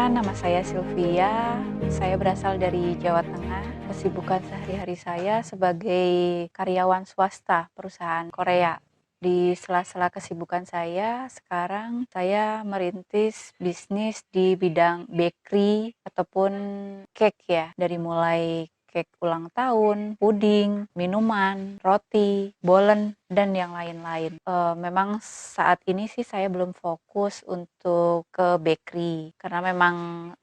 Perkenalkan, nama saya Sylvia. Saya berasal dari Jawa Tengah. Kesibukan sehari-hari saya sebagai karyawan swasta perusahaan Korea. Di sela-sela kesibukan saya, sekarang saya merintis bisnis di bidang bakery ataupun cake ya. Dari mulai cake ulang tahun, puding, minuman, roti, bolen, dan yang lain-lain. Memang saat ini sih saya belum fokus untuk ke bakery karena memang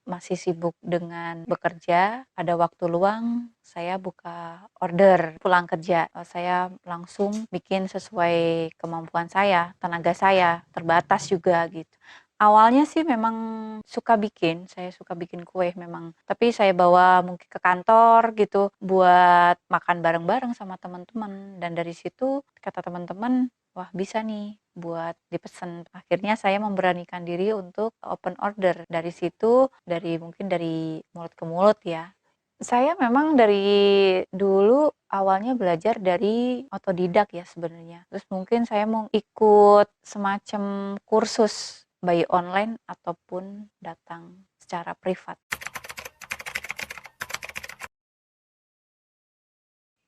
masih sibuk dengan bekerja. Ada waktu luang, saya buka order pulang kerja. Saya langsung bikin sesuai kemampuan saya, tenaga saya terbatas juga gitu. Awalnya sih memang saya suka bikin kue memang. Tapi saya bawa mungkin ke kantor gitu buat makan bareng-bareng sama teman-teman. Dan dari situ kata teman-teman, wah bisa nih buat dipesan. Akhirnya saya memberanikan diri untuk open order. Dari situ, mungkin dari mulut ke mulut ya. Saya memang dari dulu awalnya belajar dari otodidak ya sebenarnya. Terus mungkin saya mau ikut semacam kursus baik online ataupun datang secara privat.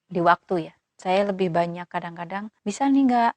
Di waktu ya, saya lebih banyak kadang-kadang, "Bisa nih nggak,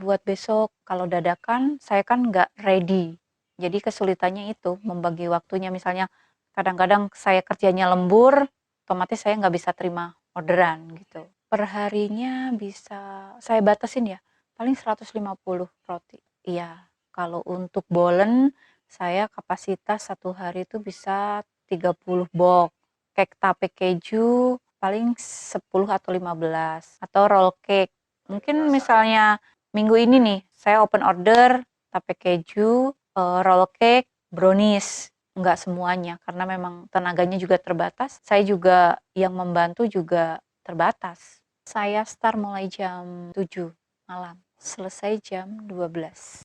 buat besok?" Kalau dadakan saya kan nggak ready. Jadi kesulitannya itu membagi waktunya, misalnya kadang-kadang saya kerjanya lembur, otomatis saya nggak bisa terima orderan gitu. Perharinya bisa saya batasin ya, paling 150 roti. Iya, kalau untuk bolen, saya kapasitas satu hari itu bisa 30 box. Cake tape keju paling 10 atau 15, atau roll cake. Mungkin misalnya minggu ini nih, saya open order tape keju, roll cake, brownies. Enggak semuanya, karena memang tenaganya juga terbatas. Saya juga yang membantu juga terbatas. Saya start mulai jam 7 malam, selesai jam 12.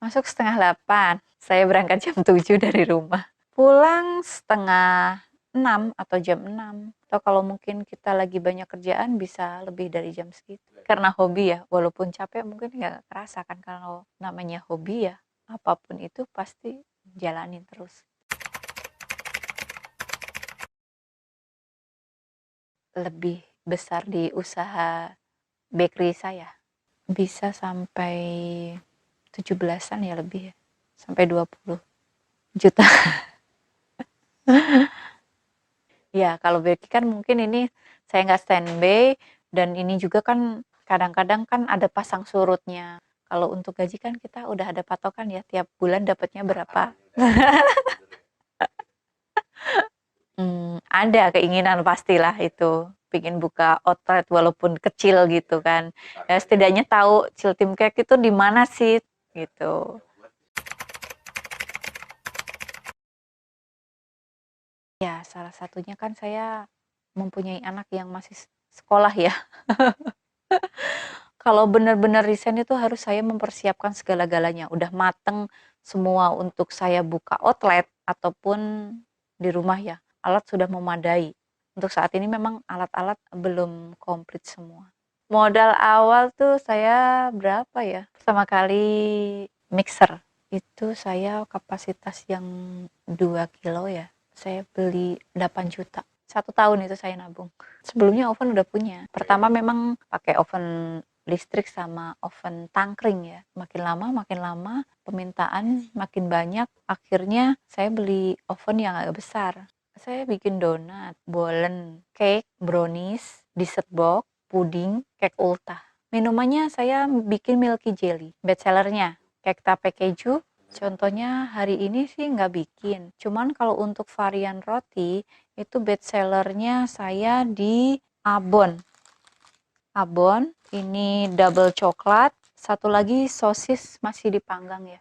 Masuk setengah 8, saya berangkat jam 7 dari rumah. Pulang setengah 6 atau jam 6. Atau kalau mungkin kita lagi banyak kerjaan bisa lebih dari jam segitu. Karena hobi ya, walaupun capek mungkin nggak kerasa kan kalau namanya hobi ya, apapun itu pasti jalanin terus. Lebih besar di usaha bakery saya. Bisa sampai 17-an ya lebih ya. Sampai 20 juta. Ya, kalau bakery kan mungkin ini saya nggak standby dan ini juga kan kadang-kadang kan ada pasang surutnya. Kalau untuk gaji kan kita udah ada patokan ya, tiap bulan dapatnya berapa. Ada keinginan pastilah itu, pingin buka outlet walaupun kecil gitu kan. Ya setidaknya tahu Ciltim Cake itu di mana sih gitu. Ya, salah satunya kan saya mempunyai anak yang masih sekolah ya. Kalau benar-benar resign itu harus saya mempersiapkan segala-galanya, udah mateng semua untuk saya buka outlet ataupun di rumah ya, alat sudah memadai. Untuk saat ini memang alat-alat belum komplit semua. Modal awal tuh saya berapa ya? Pertama kali mixer, itu saya kapasitas yang 2 kilo ya, saya beli 8 juta. 1 tahun itu saya nabung. Sebelumnya oven udah punya. Pertama memang pakai oven listrik sama oven tangkring ya. Makin lama permintaan makin banyak. Akhirnya saya beli oven yang agak besar. Saya bikin donat, bolen, cake, brownies, dessert box, puding, cake ultah. Minumannya saya bikin milky jelly, best sellernya. Cake tape keju, contohnya hari ini sih nggak bikin. Cuman kalau untuk varian roti, itu best sellernya saya di Abon. Abon, ini double coklat, satu lagi sosis masih dipanggang ya.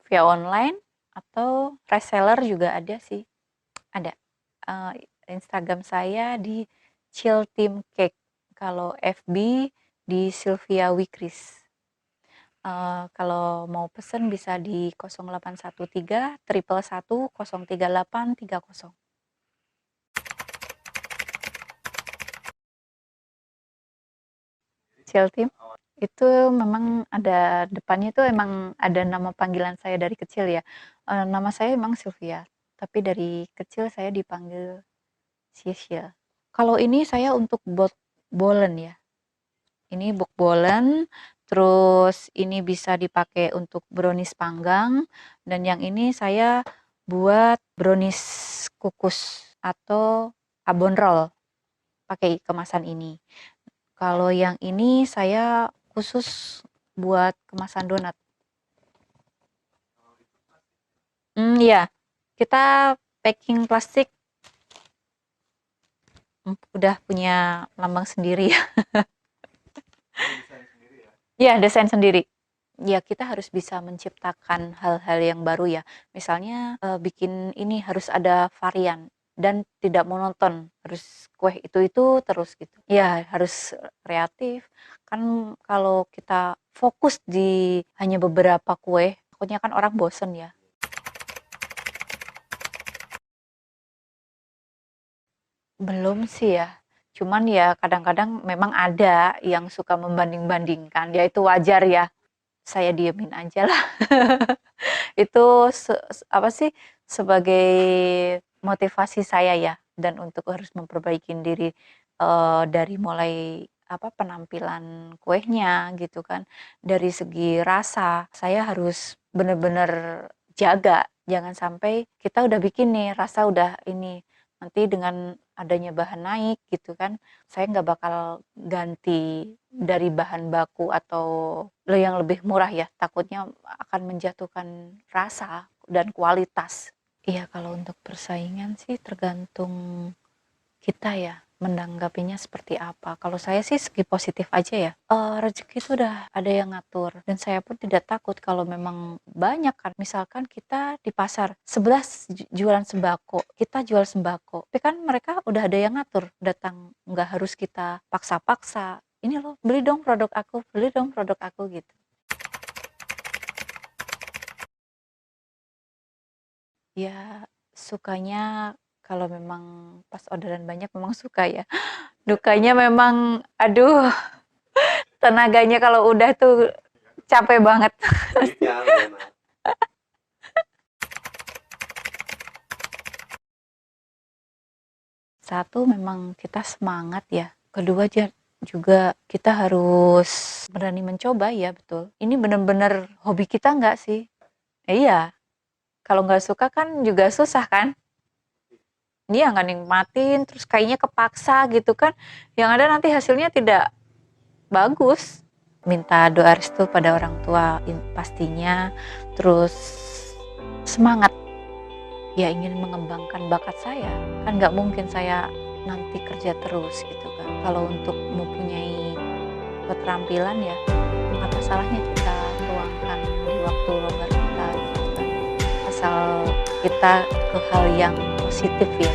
Via online atau reseller juga ada sih. Ada. Instagram saya di Ciltim Cake. Kalau FB di Sylvia Wikris. Kalau mau pesen bisa di 0813 111 03830. Official Team. Itu memang ada depannya itu emang ada nama panggilan saya dari kecil ya. Nama saya emang Sylvia, tapi dari kecil saya dipanggil Sisil. Kalau ini saya untuk bolen ya. Ini bolen, terus ini bisa dipakai untuk brownies panggang, dan yang ini saya buat brownies kukus atau abon roll pakai kemasan ini. Kalau yang ini saya khusus buat kemasan donat. Ya, kita packing plastik udah punya lambang sendiri ya. Ya, desain sendiri. Ya, kita harus bisa menciptakan hal-hal yang baru ya. Misalnya bikin ini harus ada varian dan tidak monoton. Harus kue itu terus gitu. Ya, harus kreatif. Kan kalau kita fokus di hanya beberapa kue, takutnya kan orang bosen ya. Belum sih ya. Cuman ya kadang-kadang memang ada yang suka membanding-bandingkan. Ya itu wajar ya. Saya diemin aja lah. Itu apa sih, sebagai motivasi saya ya, dan untuk harus memperbaiki diri dari mulai apa, penampilan kuenya gitu kan, dari segi rasa saya harus bener-bener jaga, jangan sampai kita udah bikin nih rasa udah ini, nanti dengan adanya bahan naik gitu kan, saya nggak bakal ganti dari bahan baku atau yang lebih murah ya, takutnya akan menjatuhkan rasa dan kualitas. Iya, kalau untuk persaingan sih tergantung kita ya, menanggapinya seperti apa. Kalau saya sih segi positif aja ya. Rezeki itu udah ada yang ngatur, dan saya pun tidak takut kalau memang banyak kan. Misalkan kita di pasar sebelah jualan sembako, kita jual sembako, tapi kan mereka udah ada yang ngatur, datang, nggak harus kita paksa-paksa. Ini loh, beli dong produk aku, beli dong produk aku gitu. Ya, sukanya kalau memang pas orderan banyak memang suka ya. Dukanya memang aduh, tenaganya kalau udah tuh capek banget. Satu, memang kita semangat ya. Kedua juga kita harus berani mencoba ya, betul. Ini bener-bener hobi kita nggak sih? Iya, kalau nggak suka kan juga susah kan? Dia nggak nikmatin, terus kayaknya kepaksa gitu kan. Yang ada nanti hasilnya tidak bagus. Minta doa restu pada orang tua pastinya, terus semangat ya, ingin mengembangkan bakat saya. Kan nggak mungkin saya nanti kerja terus gitu kan. Kalau untuk mempunyai keterampilan ya, apa salahnya kita luangkan di waktu longgar kita gitu kan. Asal kita ke hal yang positif ya.